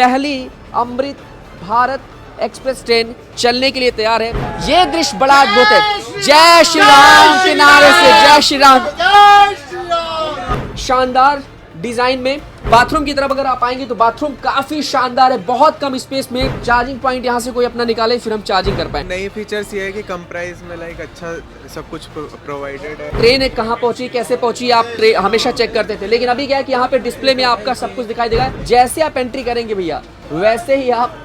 पहली Amrit Bharat express train चलने के लिए तैयार है। ये दृश्य बड़ा अद्भुत है। जय श्री राम के नारे से जय श्री राम। शानदार डिजाइन में बाथरूम की तरफ अगर आप आएंगे तो बाथरूम काफी शानदार है। बहुत कम स्पेस में चार्जिंग पॉइंट यहाँ से कोई अपना निकाले फिर हम चार्जिंग कर पाए। नई फीचर्स ये है कि कम प्राइस में लाइक अच्छा सब कुछ प्रोवाइडेड है। ट्रेन कहाँ पहुंची कैसे पहुंची आप हमेशा चेक करते थे, लेकिन अभी क्या है कि यहाँ पे डिस्प्ले में आपका सब कुछ दिखाई देगा। जैसे आप एंट्री करेंगे भैया वैसे ही आप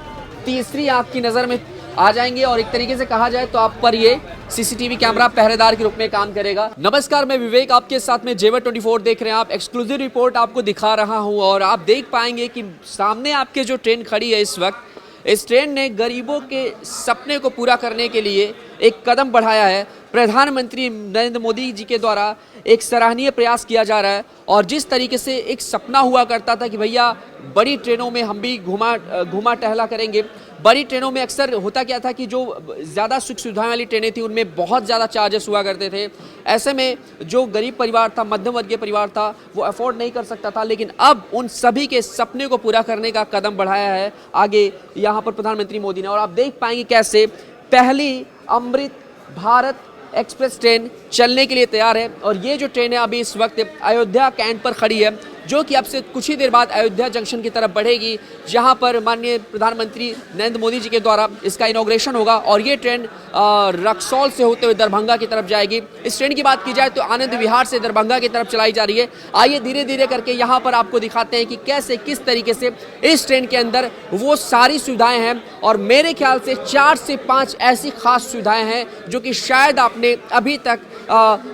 तीसरी आंख की नजर में आ जाएंगे और एक तरीके से कहा जाए तो आप पर ये सीसीटीवी कैमरा पहरेदार के रूप में काम करेगा। नमस्कार, मैं विवेक आपके साथ में जेवर 24 देख रहे हैं आप। एक्सक्लूसिव रिपोर्ट आपको दिखा रहा हूं और आप देख पाएंगे कि सामने आपके जो ट्रेन खड़ी है इस वक्त, इस ट्रेन ने गरीबों के सपने को पूरा करने के लिए एक कदम बढ़ाया है। प्रधानमंत्री नरेंद्र मोदी जी के द्वारा एक सराहनीय प्रयास किया जा रहा है और जिस तरीके से एक सपना हुआ करता था कि भैया बड़ी ट्रेनों में हम भी घुमा टहला करेंगे। बड़ी ट्रेनों में अक्सर होता क्या था कि जो ज़्यादा सुख सुविधाएं वाली ट्रेनें थी उनमें बहुत ज़्यादा चार्जेस हुआ करते थे। ऐसे में जो गरीब परिवार था, मध्यम वर्गीय परिवार था, वो अफोर्ड नहीं कर सकता था। लेकिन अब उन सभी के सपने को पूरा करने का कदम बढ़ाया है आगे यहाँ पर प्रधानमंत्री मोदी ने। और आप देख पाएंगे कैसे पहली अमृत भारत एक्सप्रेस ट्रेन चलने के लिए तैयार है। और ये जो ट्रेन है अभी इस वक्त अयोध्या कैंट पर खड़ी है, जो कि अब से कुछ ही देर बाद अयोध्या जंक्शन की तरफ बढ़ेगी, जहां पर माननीय प्रधानमंत्री नरेंद्र मोदी जी के द्वारा इसका इनॉग्रेशन होगा। और ये ट्रेन रक्सौल से होते हुए दरभंगा की तरफ जाएगी। इस ट्रेन की बात की जाए तो आनंद विहार से दरभंगा की तरफ चलाई जा रही है। आइए धीरे धीरे करके यहाँ पर आपको दिखाते हैं कि कैसे किस तरीके से इस ट्रेन के अंदर वो सारी सुविधाएं हैं। और मेरे ख्याल से 4 से 5 ऐसी खास सुविधाएं हैं जो कि शायद आपने अभी तक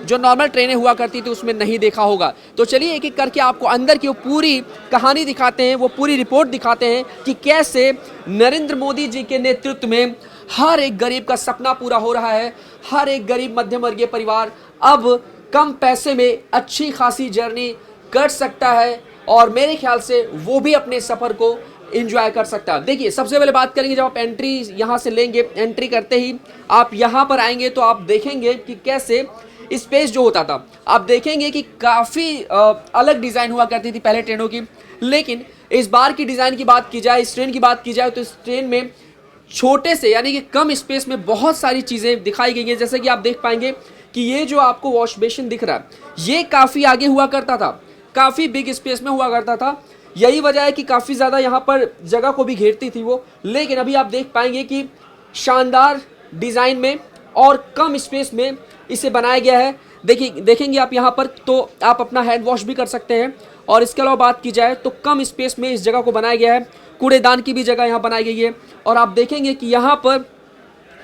जो नॉर्मल ट्रेनें हुआ करती थी उसमें नहीं देखा होगा। तो चलिए एक एक करके आपको अंदर की वो पूरी कहानी दिखाते हैं, वो पूरी रिपोर्ट दिखाते हैं कि कैसे नरेंद्र मोदी जी के नेतृत्व में हर एक गरीब का सपना पूरा हो रहा है। हर एक गरीब मध्यम वर्गीय परिवार अब कम पैसे में अच्छी खासी जर्नी कर सकता है और मेरे ख्याल से वो भी अपने सफर को एंजॉय कर सकता है। देखिए सबसे पहले बात करेंगे, जब आप एंट्री यहाँ से लेंगे, एंट्री करते ही आप यहाँ पर आएंगे तो आप देखेंगे कि कैसे स्पेस जो होता था, आप देखेंगे कि काफ़ी अलग डिज़ाइन हुआ करती थी पहले ट्रेनों की। लेकिन इस बार की डिज़ाइन की बात की जाए, इस ट्रेन की बात की जाए तो इस ट्रेन में छोटे से यानी कि कम स्पेस में बहुत सारी चीज़ें दिखाई गई हैं। जैसे कि आप देख पाएंगे कि ये जो आपको वॉश बेसिन दिख रहा है ये काफ़ी आगे हुआ करता था, काफ़ी बिग स्पेस में हुआ करता था। यही वजह है कि काफ़ी ज़्यादा यहाँ पर जगह को भी घेरती थी वो। लेकिन अभी आप देख पाएंगे कि शानदार डिज़ाइन में और कम स्पेस में इसे बनाया गया है। देखेंगे आप यहाँ पर तो आप अपना हैंड वॉश भी कर सकते हैं। और इसके अलावा बात की जाए तो कम स्पेस में इस जगह को बनाया गया है। कूड़ेदान की भी जगह यहाँ बनाई गई है। और आप देखेंगे कि यहाँ पर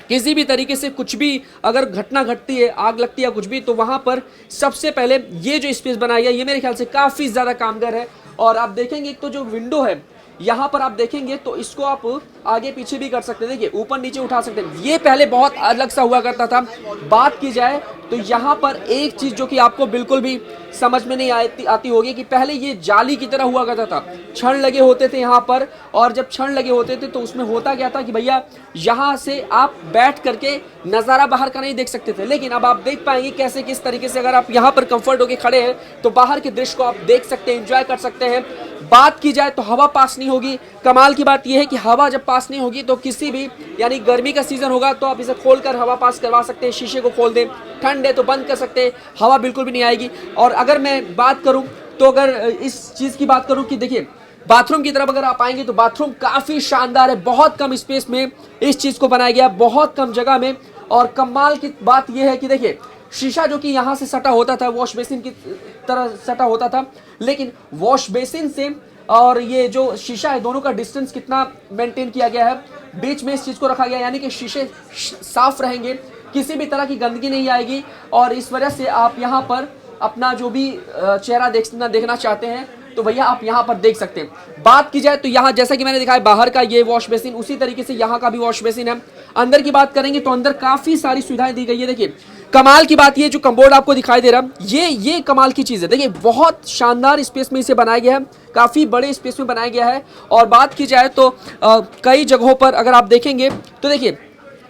किसी भी तरीके से कुछ भी अगर घटना घटती है, आग लगती है कुछ भी, तो वहाँ पर सबसे पहले ये जो स्पेस बनाया गया ये मेरे ख्याल से काफ़ी ज़्यादा कामगार है। और आप देखेंगे एक तो जो विंडो है यहाँ पर आप देखेंगे तो इसको आप आगे पीछे भी कर सकते हैं। देखिए ऊपर नीचे उठा सकते हैं। ये पहले बहुत अलग सा हुआ करता था। बात की जाए तो यहाँ पर एक चीज़ जो कि आपको बिल्कुल भी समझ में नहीं आती होगी कि पहले ये जाली की तरह हुआ करता था, क्षण लगे होते थे यहाँ पर। और जब क्षण लगे होते थे तो उसमें होता क्या था कि भैया यहाँ से आप बैठ करके नज़ारा बाहर का नहीं देख सकते थे। लेकिन अब आप देख पाएंगे कैसे किस तरीके से अगर आप यहाँ पर कंफर्ट होकर खड़े हैं तो बाहर के दृश्य को आप देख सकते हैं, एंजॉय कर सकते हैं। बात की जाए तो हवा पास नहीं होगी। कमाल की बात यह है कि हवा जब पास नहीं होगी तो किसी भी यानी गर्मी का सीजन होगा तो आप इसे खोलकर हवा पास करवा सकते हैं। शीशे को खोल दें, ठंड है तो बंद कर सकते हैं, हवा बिल्कुल भी नहीं आएगी। और अगर मैं बात करूं तो अगर इस चीज़ की बात करूं कि देखिए बाथरूम की तरफ अगर आप आएंगे तो बाथरूम काफ़ी शानदार है। बहुत कम स्पेस में इस चीज़ को बनाया गया, बहुत कम जगह में। और कमाल की बात यह है कि देखिए शीशा जो कि यहाँ से सटा होता था, वॉश बेसिन की तरह सटा होता था, लेकिन वॉश बेसिन से और ये जो शीशा है दोनों का डिस्टेंस कितना मेंटेन किया गया है। बीच में इस चीज़ को रखा गया यानी कि शीशे साफ रहेंगे, किसी भी तरह की गंदगी नहीं आएगी। और इस वजह से आप यहाँ पर अपना जो भी चेहरा देखना चाहते हैं तो भैया आप यहाँ पर देख सकते हैं। बात की जाए तो यहाँ जैसा कि मैंने दिखाया बाहर का ये वॉश बेसिन, उसी तरीके से यहाँ का भी वॉश बेसिन है। अंदर की बात करेंगे तो अंदर काफ़ी सारी सुविधाएं दी गई है। देखिए कमाल की बात ये जो कमोड आपको दिखाई दे रहा है ये कमाल की चीज़ है। देखिए बहुत शानदार स्पेस में इसे बनाया गया है, काफ़ी बड़े स्पेस में बनाया गया है। और बात की जाए तो कई जगहों पर अगर आप देखेंगे तो देखिए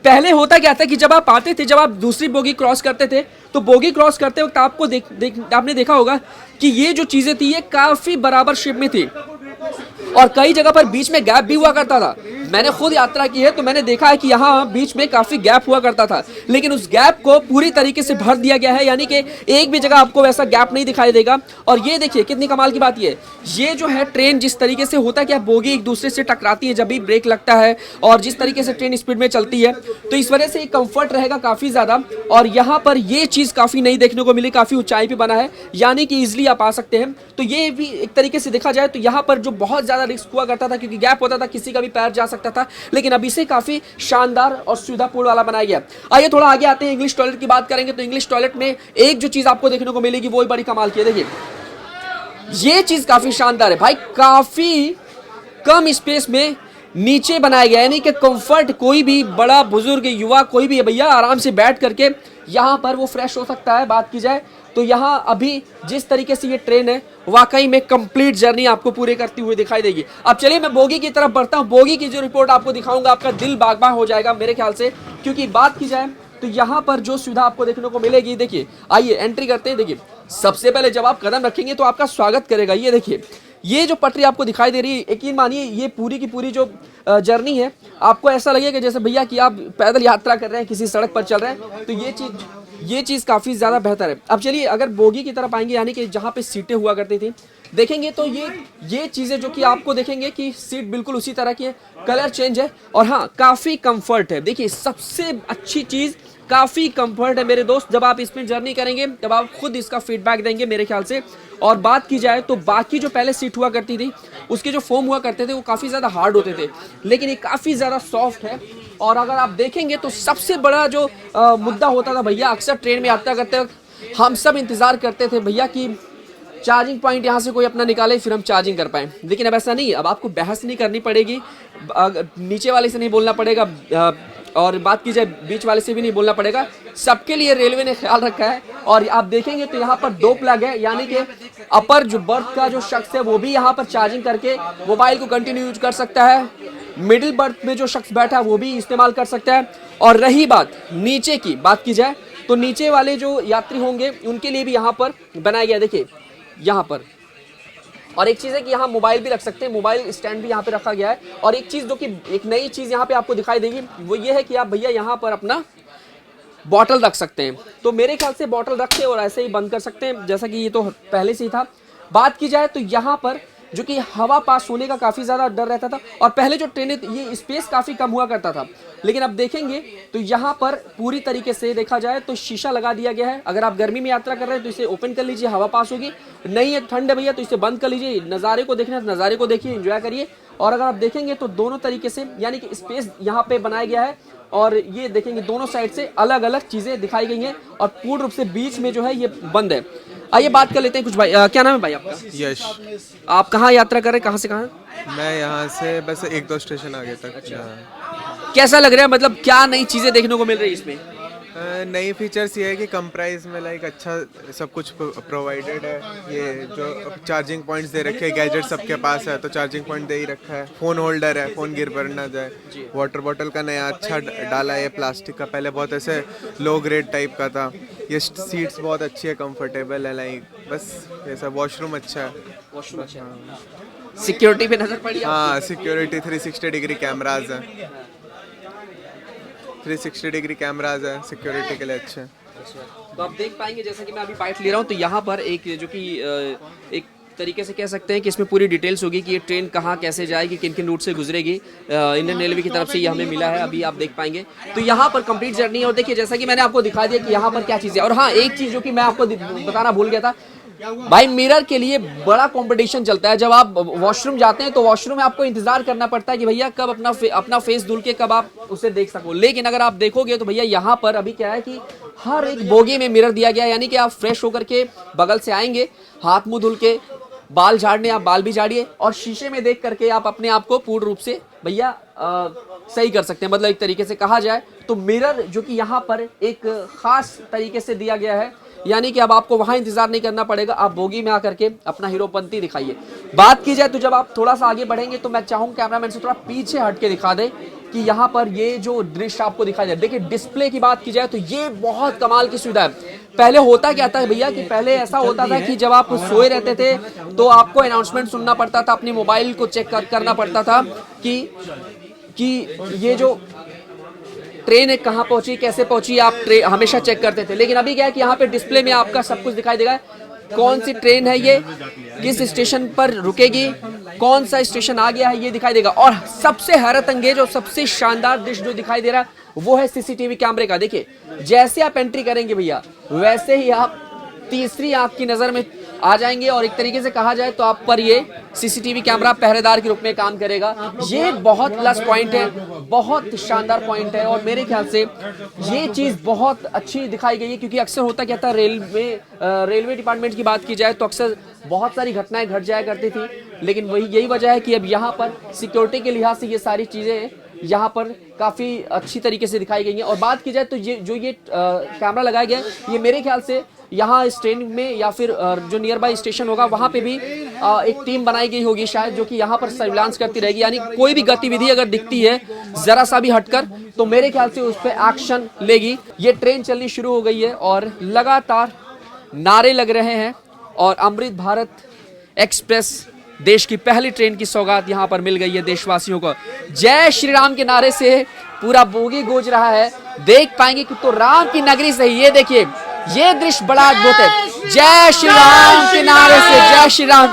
पहले होता क्या था कि जब आप आते थे, जब आप दूसरी बोगी क्रॉस करते थे तो बोगी क्रॉस करते वक्त आपको आपने देखा होगा कि ये जो चीज़ें थी ये काफ़ी बराबर शेप में थी। और कई जगह पर बीच में गैप भी हुआ करता था। मैंने खुद यात्रा की है तो मैंने देखा है कि यहाँ बीच में काफी गैप हुआ करता था, लेकिन उस गैप को पूरी तरीके से भर दिया गया है, यानी कि एक भी जगह आपको वैसा गैप नहीं दिखाई देगा। और ये देखिए कितनी कमाल की बात ये जो है ट्रेन जिस तरीके से होता है कि बोगी एक दूसरे से टकराती है जब भी ब्रेक लगता है, और जिस तरीके से ट्रेन स्पीड में चलती है, तो इस वजह से कंफर्ट रहेगा काफी ज्यादा। और यहाँ पर ये चीज काफी नई देखने को मिली, काफी ऊंचाई पे बना है, यानी कि इजिली आप आ सकते हैं। तो ये भी एक तरीके से देखा जाए तो यहाँ पर जो बहुत ज्यादा रिस्क हुआ करता था क्योंकि गैप होता था, किसी का भी पैर जा सकता था, लेकिन अभी से काफी शानदार और सुविधापूर्ण वाला बनाया गया। आइए थोड़ा आगे आते हैं, इंग्लिश टॉयलेट की बात करेंगे। तो इंग्लिश टॉयलेट में एक जो चीज आपको देखने को मिलेगी वो बड़ी कमाल की है। देखिए ये चीज काफी शानदार है भाई, काफी कम स्पेस में नीचे बनाया गया, यानी कि कंफर्ट कोई भी बड़ा बुजुर्ग युवा कोई भी भैया आराम से बैठ करके यहाँ पर वो फ्रेश हो सकता है। बात की जाए तो यहाँ अभी जिस तरीके से ये ट्रेन है वाकई में कंप्लीट जर्नी आपको पूरे करती हुई दिखाई देगी। अब चलिए मैं बोगी की तरफ बढ़ता हूँ, बोगी की जो रिपोर्ट आपको दिखाऊंगा आपका दिल बाग बाग हो जाएगा मेरे ख्याल से, क्योंकि बात की जाए तो यहाँ पर जो सुविधा आपको देखने को मिलेगी, देखिए आइए एंट्री करते हैं। देखिए सबसे पहले जब आप कदम रखेंगे तो आपका स्वागत करेगा, ये देखिए ये जो पटरी आपको दिखाई दे रही है, यकीन मानिए ये पूरी की पूरी जो जर्नी है आपको ऐसा लगेगा जैसे भैया कि आप पैदल यात्रा कर रहे हैं, किसी सड़क पर चल रहे हैं। तो ये चीज़ काफ़ी ज़्यादा बेहतर है। अब चलिए अगर बोगी की तरफ आएंगे, यानी कि जहाँ पे सीटें हुआ करती थी, देखेंगे तो ये चीज़ें जो कि आपको देखेंगे कि सीट बिल्कुल उसी तरह की है, कलर चेंज है, और हाँ काफ़ी कंफर्ट है। देखिए सबसे अच्छी चीज़ काफ़ी कंफर्ट है मेरे दोस्त। जब आप इसमें जर्नी करेंगे तब आप खुद इसका फीडबैक देंगे मेरे ख्याल से। और बात की जाए तो बाकी जो पहले सीट हुआ करती थी उसके जो फोम हुआ करते थे वो काफ़ी ज़्यादा हार्ड होते थे, लेकिन ये काफ़ी ज़्यादा सॉफ्ट है। और अगर आप देखेंगे तो सबसे बड़ा जो मुद्दा होता था भैया, अक्सर ट्रेन में यात्रा करते वक्त हम सब इंतज़ार करते थे भैया कि चार्जिंग पॉइंट यहाँ से कोई अपना निकाले फिर हम चार्जिंग कर पाएँ, लेकिन अब ऐसा नहीं। अब आपको बहस नहीं करनी पड़ेगी, नीचे वाले से नहीं बोलना पड़ेगा, और बात की जाए बीच वाले से भी नहीं बोलना पड़ेगा, सबके लिए रेलवे ने ख्याल रखा है। और आप देखेंगे तो यहाँ पर 2 प्लग है, यानी कि अपर जो बर्थ का जो शख्स है वो भी यहाँ पर चार्जिंग करके मोबाइल को कंटिन्यू यूज कर सकता है, मिडिल बर्थ में जो शख्स बैठा है वो भी इस्तेमाल कर सकता है। और रही बात नीचे की, बात की जाए तो नीचे वाले जो यात्री होंगे उनके लिए भी यहाँ पर बनाया गया, देखिए यहाँ पर। और एक चीज़ है कि यहाँ मोबाइल भी रख सकते हैं, मोबाइल स्टैंड भी यहाँ पे रखा गया है। और एक चीज़ जो कि एक नई चीज़ यहाँ पे आपको दिखाई देगी वो ये है कि आप भैया यहाँ पर अपना बॉटल रख सकते हैं। तो मेरे ख्याल से बॉटल रख के और ऐसे ही बंद कर सकते हैं, जैसा कि ये तो पहले से ही था। बात की जाए तो यहाँ पर जो कि हवा पास होने का काफ़ी ज़्यादा डर रहता था, और पहले जो ट्रेनें ये स्पेस काफ़ी कम हुआ करता था, लेकिन अब देखेंगे तो यहाँ पर पूरी तरीके से देखा जाए तो शीशा लगा दिया गया है। अगर आप गर्मी में यात्रा कर रहे हैं तो इसे ओपन कर लीजिए, हवा पास होगी। नहीं है ठंड है भैया तो इसे बंद कर लीजिए, नज़ारे को देखना है नज़ारे को देखिए, एंजॉय करिए। और अगर आप देखेंगे तो दोनों तरीके से यानी कि स्पेस यहाँ पे बनाया गया है, और ये देखेंगे दोनों साइड से अलग अलग चीज़ें दिखाई गई हैं, और पूर्ण रूप से बीच में जो है ये बंद है। आइए बात कर लेते हैं कुछ भाई, क्या नाम है भाई आपका? यश। आप कहाँ यात्रा कर रहे हैं, कहाँ से कहाँ? मैं यहाँ से बस 1-2 स्टेशन आगे तक। अच्छा। कैसा लग रहा है, मतलब क्या नई चीज़ें देखने को मिल रही है इसमें? नई फीचर्स ये है कि कम प्राइस में लाइक अच्छा सब कुछ प्रोवाइडेड है। ये जो चार्जिंग पॉइंट्स दे रखे हैं, गैजेट सबके पास है तो चार्जिंग पॉइंट दे ही रखा है, फ़ोन होल्डर है, फ़ोन गिर पर ना जाए, वाटर बॉटल का नया अच्छा डाला है प्लास्टिक का, पहले बहुत ऐसे लो ग्रेड टाइप का था। ये सीट्स बहुत अच्छी है, कंफर्टेबल है, लाइक बस ये सब। वॉशरूम अच्छा है, वॉशरूम अच्छा है। सिक्योरिटी पे नजर पड़ी? हाँ सिक्योरिटी 360 डिग्री कैमराज है, 360 डिग्री कैमराज है, सिक्योरिटी के लिए अच्छे। तो आप देख पाएंगे जैसा कि मैं अभी बाइट ले रहा हूँ तो यहाँ पर एक जो कि एक तरीके से कह सकते हैं कि इसमें पूरी डिटेल्स होगी कि ये ट्रेन कहाँ कैसे जाएगी, किन किन रूट से गुजरेगी। इंडियन रेलवे की तरफ से ये हमें मिला है, अभी आप देख पाएंगे। तो यहाँ पर कंप्लीट जर्नी है, और देखिए जैसा कि मैंने आपको दिखा दिया कि यहाँ पर क्या चीज़ें। और हाँ एक चीज़ जो कि मैं आपको बताना भूल गया था भाई, मिरर के लिए बड़ा कंपटीशन चलता है। जब आप वॉशरूम जाते हैं तो वॉशरूम में आपको इंतजार करना पड़ता है कि भैया कब अपना फेस धुल के कब आप उसे देख सको, लेकिन अगर आप देखोगे तो भैया यहाँ पर अभी क्या है कि हर एक बोगी में मिरर दिया गया है, यानी कि आप फ्रेश होकर के बगल से आएंगे, हाथ मुंह धुल के, बाल झाड़ने आप बाल भी झाड़िए, और शीशे में देख करके आप अपने आप को पूर्ण रूप से भैया सही कर सकते हैं। मतलब एक तरीके से कहा जाए तो मिरर जो कि यहाँ पर एक खास तरीके से दिया गया है, यानी कि अब आपको वहाँ इंतजार नहीं करना पड़ेगा, आप बोगी में आकर के अपना हीरोपंती दिखाइए। बात की जाए तो जब आप थोड़ा सा आगे बढ़ेंगे तो मैं चाहूँ कैमरामैन से थोड़ा पीछे हट के दिखा दे कि यहाँ पर ये जो दृश्य आपको दिखाई दे। देखिए डिस्प्ले की बात की जाए तो ये बहुत कमाल की सुविधा है। पहले होता क्या था भैया कि पहले ऐसा होता था कि जब आप सोए रहते थे तो आपको अनाउंसमेंट सुनना पड़ता था, अपनी मोबाइल को चेक करना पड़ता था कि ये जो ट्रेन है कहाँ पहुंची, कैसे पहुंची, आप हमेशा चेक करते थे। लेकिन अभी क्या है कि यहाँ पे डिस्प्ले में आपका सब कुछ दिखाई देगा, कौन सी ट्रेन है ये, किस स्टेशन पर रुकेगी, कौन सा स्टेशन आ गया है ये दिखाई देगा। और सबसे हैरत अंगेज और सबसे शानदार दृश्य जो दिखाई दे रहा है वो है सीसीटीवी कैमरे का। देखिए जैसे आप एंट्री करेंगे भैया वैसे ही आप तीसरी आंख की नजर में आ जाएंगे और एक तरीके से कहा जाए तो आप पर ये सीसीटीवी कैमरा पहरेदार के रूप में काम करेगा। ये बहुत प्लस पॉइंट है, बहुत शानदार पॉइंट है और मेरे ख्याल से ये चीज बहुत अच्छी दिखाई गई है, क्योंकि अक्सर होता क्या था रेलवे डिपार्टमेंट की बात की जाए तो अक्सर बहुत सारी घटनाएं घट जाया करती थी, लेकिन यही वजह है कि अब यहाँ पर सिक्योरिटी के लिहाज से ये सारी चीजें यहाँ पर काफी अच्छी तरीके से दिखाई गई हैं। और बात की जाए तो ये कैमरा लगाया गया है, ये मेरे ख्याल से यहाँ इस ट्रेन में या फिर जो नियर बाई स्टेशन होगा वहाँ पे भी एक टीम बनाई गई होगी शायद, जो कि यहाँ पर सर्विलांस करती रहेगी। यानी कोई भी गतिविधि अगर दिखती है जरा सा भी हटकर तो मेरे ख्याल से उस पर एक्शन लेगी। ये ट्रेन चलनी शुरू हो गई है और लगातार नारे लग रहे हैं और अमृत भारत एक्सप्रेस देश की पहली ट्रेन की सौगात यहाँ पर मिल गई है देशवासियों को। जय श्री राम के नारे से पूरा बोगी गूंज रहा है, देख पाएंगे कि तो राम की नगरी से ही। ये देखिए ये दृश्य बड़ा अद्भुत है, जय श्री राम के नारे से, जय श्री राम,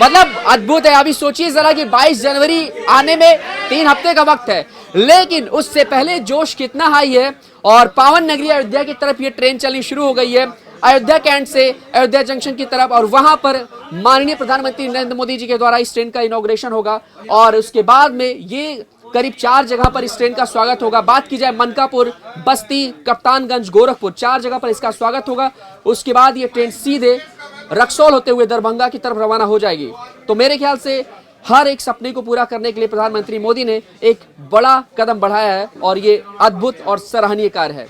मतलब अद्भुत है। अभी सोचिए जरा कि 22 जनवरी आने में 3 हफ्ते का वक्त है, लेकिन उससे पहले जोश कितना हाई है और पावन नगरी अयोध्या की तरफ ये ट्रेन चलनी शुरू हो गई है, अयोध्या कैंट से अयोध्या जंक्शन की तरफ। और वहां पर माननीय प्रधानमंत्री नरेंद्र मोदी जी के द्वारा इस ट्रेन का इनॉग्रेशन होगा और उसके बाद में ये करीब 4 जगह पर इस ट्रेन का स्वागत होगा। बात की जाए मनकापुर, बस्ती, कप्तानगंज, गोरखपुर, 4 जगह पर इसका स्वागत होगा। उसके बाद ये ट्रेन सीधे रक्सौल होते हुए दरभंगा की तरफ रवाना हो जाएगी। तो मेरे ख्याल से हर एक सपने को पूरा करने के लिए प्रधानमंत्री मोदी ने एक बड़ा कदम बढ़ाया है और ये अद्भुत और सराहनीय कार्य है।